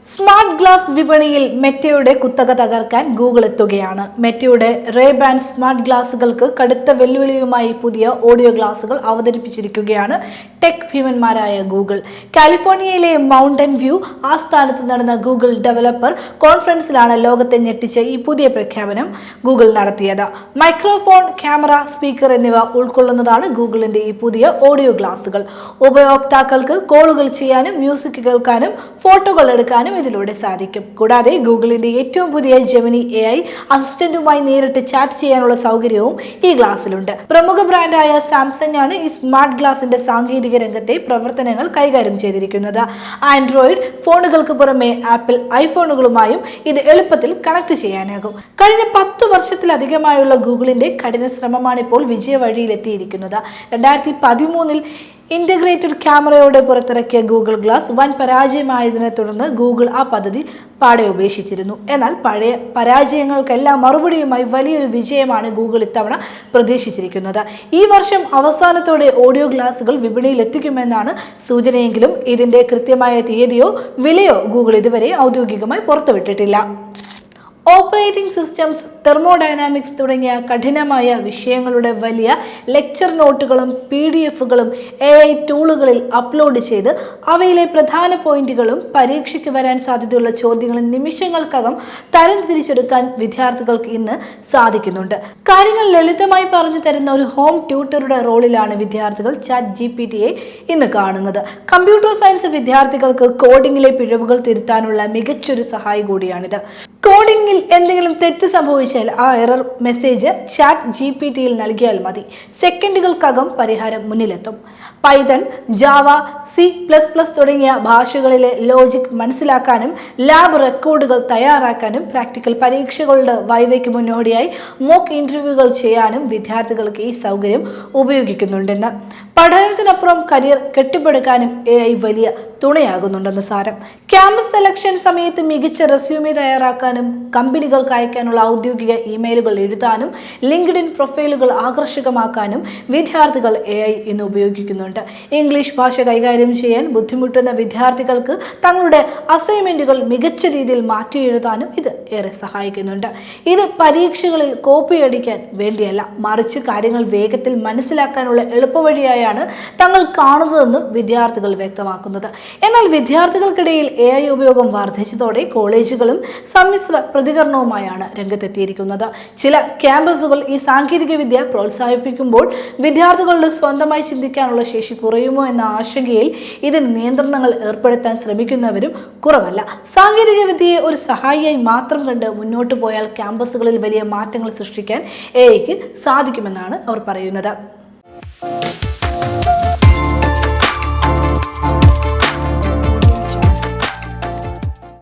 Smart glass വിപണിയിൽ മെറ്റയുടെ കുത്തക തകർക്കാൻ ഗൂഗിൾ എത്തുകയാണ്. മെറ്റയുടെ റേ-ബാൻ സ്മാർട്ട് ഗ്ലാസുകൾക്ക് കടുത്ത വെല്ലുവിളിയുമായി പുതിയ ഓഡിയോ ഗ്ലാസുകൾ അവതരിപ്പിച്ചിരിക്കുകയാണ് ടെക് ഭീമന്മാരായ ഗൂഗിൾ. കാലിഫോർണിയയിലെ മൗണ്ടൻ വ്യൂ ആസ്ഥാനത്ത് നടന്ന ഗൂഗിൾ ഡെവലപ്പർ കോൺഫറൻസിലാണ് ലോകത്തെ ഞെട്ടിച്ച ഈ പുതിയ പ്രഖ്യാപനം ഗൂഗിൾ നടത്തിയത്. മൈക്രോഫോൺ, ക്യാമറ, സ്പീക്കർ എന്നിവ ഉൾക്കൊള്ളുന്നതാണ് ഗൂഗിളിന്റെ ഈ പുതിയ ഓഡിയോ ഗ്ലാസുകൾ. ഉപയോക്താക്കൾക്ക് കോളുകൾ ചെയ്യാനും മ്യൂസിക് കേൾക്കാനും ഫോട്ടോകൾ എടുക്കാനും ഇതിലൂടെ സാധിക്കും. കൂടാതെ ഗൂഗിളിന്റെ ഏറ്റവും പുതിയ ജെമിനി AI അസിസ്റ്റന്റുമായി നേരിട്ട് ചാറ്റ് ചെയ്യാനുള്ള സൗകര്യവും ഈ ഗ്ലാസിലുണ്ട്. പ്രമുഖ ബ്രാൻഡായ സാംസങ് ആണ് ഈ സ്മാർട്ട് ഗ്ലാസിന്റെ സാങ്കേതിക രംഗത്തെ പ്രവർത്തനങ്ങൾ കൈകാര്യം ചെയ്തിരിക്കുന്നത്. ആൻഡ്രോയിഡ് ഫോണുകൾക്ക് പുറമെ ആപ്പിൾ ഐഫോണുകളുമായും ഇത് എളുപ്പത്തിൽ കണക്ട് ചെയ്യാനാകും. കഴിഞ്ഞ 10 വർഷത്തിലധികമായുള്ള ഗൂഗിളിന്റെ കഠിന ശ്രമമാണ് ഇപ്പോൾ വിജയ വഴിയിലെത്തിയിരിക്കുന്നത്. 2013 ഇന്റഗ്രേറ്റഡ് ക്യാമറയോടെ പുറത്തിറക്കിയ ഗൂഗിൾ ഗ്ലാസ് വൻ പരാജയമായതിനെ തുടർന്ന് ഗൂഗിൾ ആ പദ്ധതി പാടെ ഉപേക്ഷിച്ചിരുന്നു. എന്നാൽ പഴയ പരാജയങ്ങൾക്കെല്ലാം മറുപടിയുമായി വലിയൊരു വിജയമാണ് ഗൂഗിൾ ഇത്തവണ പ്രതീക്ഷിച്ചിരിക്കുന്നത്. ഈ വർഷം അവസാനത്തോടെ ഓഡിയോ ഗ്ലാസുകൾ വിപണിയിൽ എത്തിക്കുമെന്നാണ് സൂചനയെങ്കിലും ഇതിന്റെ കൃത്യമായ തീയതിയോ വിലയോ ഗൂഗിൾ ഇതുവരെ ഔദ്യോഗികമായി പുറത്തുവിട്ടിട്ടില്ല. ഓപ്പറേറ്റിംഗ് സിസ്റ്റംസ്, തെർമോഡൈനാമിക്സ് തുടങ്ങിയ കഠിനമായ വിഷയങ്ങളുടെ വലിയ ലെക്ചർ നോട്ടുകളും PDF-കളും AI ടൂളുകളിൽ അപ്ലോഡ് ചെയ്ത് അവയിലെ പ്രധാന പോയിന്റുകളും പരീക്ഷയ്ക്ക് വരാൻ സാധ്യതയുള്ള ചോദ്യങ്ങളും നിമിഷങ്ങൾക്കകം തരംതിരിച്ചെടുക്കാൻ വിദ്യാർത്ഥികൾക്ക് ഇന്ന് സാധിക്കുന്നുണ്ട്. കാര്യങ്ങൾ ലളിതമായി പറഞ്ഞു തരുന്ന ഒരു ഹോം ട്യൂട്ടറുടെ റോളിലാണ് വിദ്യാർത്ഥികൾ ChatGPT-യെ ഇന്ന് കാണുന്നത്. കമ്പ്യൂട്ടർ സയൻസ് വിദ്യാർത്ഥികൾക്ക് കോഡിംഗിലെ പിഴവുകൾ തിരുത്താനുള്ള മികച്ചൊരു സഹായി കൂടിയാണിത്. കോഡിംഗിൽ എന്തെങ്കിലും തെറ്റ് സംഭവിച്ചാൽ ആ എറർ മെസ്സേജ് ChatGPT-യിൽ നൽകിയാൽ മതി. സെക്കൻഡുകൾക്കകം പരിഹാരം മുന്നിലെത്തും. പൈത്തൺ, ജാവ, C++ തുടങ്ങിയ ഭാഷകളിലെ ലോജിക് മനസ്സിലാക്കാനും ലാബ് റെക്കോർഡുകൾ തയ്യാറാക്കാനും പ്രാക്ടിക്കൽ പരീക്ഷകളുടെ വൈവയ്ക്ക് മുന്നോടിയായി മോക്ക് ഇന്റർവ്യൂകൾ ചെയ്യാനും വിദ്യാർത്ഥികൾക്ക് ഈ സൗകര്യം ഉപയോഗിക്കുന്നുണ്ടെന്ന്. പഠനത്തിനപ്പുറം കരിയർ കെട്ടിപ്പടുക്കാനും AI വലിയ തുണയാകുന്നുണ്ടെന്ന് സാരം. ക്യാമ്പസ് സെലക്ഷൻ സമയത്ത് മികച്ച റെസ്യൂമെ തയ്യാറാക്കാനും കമ്പനികൾക്ക് അയക്കാനുള്ള ഔദ്യോഗിക ഇമെയിലുകൾ എഴുതാനും ലിങ്ക്ഡിൻ പ്രൊഫൈലുകൾ ആകർഷകമാക്കാനും വിദ്യാർത്ഥികൾ AI ഇന്ന് ഉപയോഗിക്കുന്നുണ്ട്. ഇംഗ്ലീഷ് ഭാഷ കൈകാര്യം ചെയ്യാൻ ബുദ്ധിമുട്ടുന്ന വിദ്യാർത്ഥികൾക്ക് തങ്ങളുടെ അസൈൻമെന്റുകൾ മികച്ച രീതിയിൽ മാറ്റി എഴുതാനും ഇത് ഏറെ സഹായിക്കുന്നുണ്ട്. ഇത് പരീക്ഷകളിൽ കോപ്പി അടിക്കാൻ വേണ്ടിയല്ല, മറിച്ച് കാര്യങ്ങൾ വേഗത്തിൽ മനസ്സിലാക്കാനുള്ള എളുപ്പവഴിയായാണ് തങ്ങൾ കാണുന്നതെന്ന് വിദ്യാർത്ഥികൾ വ്യക്തമാക്കുന്നത്. എന്നാൽ വിദ്യാർത്ഥികൾക്കിടയിൽ AI ഉപയോഗം വർദ്ധിച്ചതോടെ കോളേജുകളും സമ്മിശ്ര പ്രതികരണവുമായാണ് രംഗത്തെത്തിയിരിക്കുന്നത്. ചില ക്യാമ്പസുകൾ ഈ സാങ്കേതിക വിദ്യ പ്രോത്സാഹിപ്പിക്കുമ്പോൾ വിദ്യാർത്ഥികളുടെ സ്വന്തമായി ചിന്തിക്കാനുള്ള ശേഷി കുറയുമോ എന്ന ആശങ്കയിൽ ഇതിന് നിയന്ത്രണങ്ങൾ ഏർപ്പെടുത്താൻ ശ്രമിക്കുന്നവരും കുറവല്ല. സാങ്കേതിക വിദ്യയെ ഒരു സഹായിയായി മാത്രം കണ്ട് മുന്നോട്ട് പോയാൽ ക്യാമ്പസുകളിൽ വലിയ മാറ്റങ്ങൾ സൃഷ്ടിക്കാൻ AIക്ക് സാധിക്കുമെന്നാണ് അവർ പറയുന്നത്.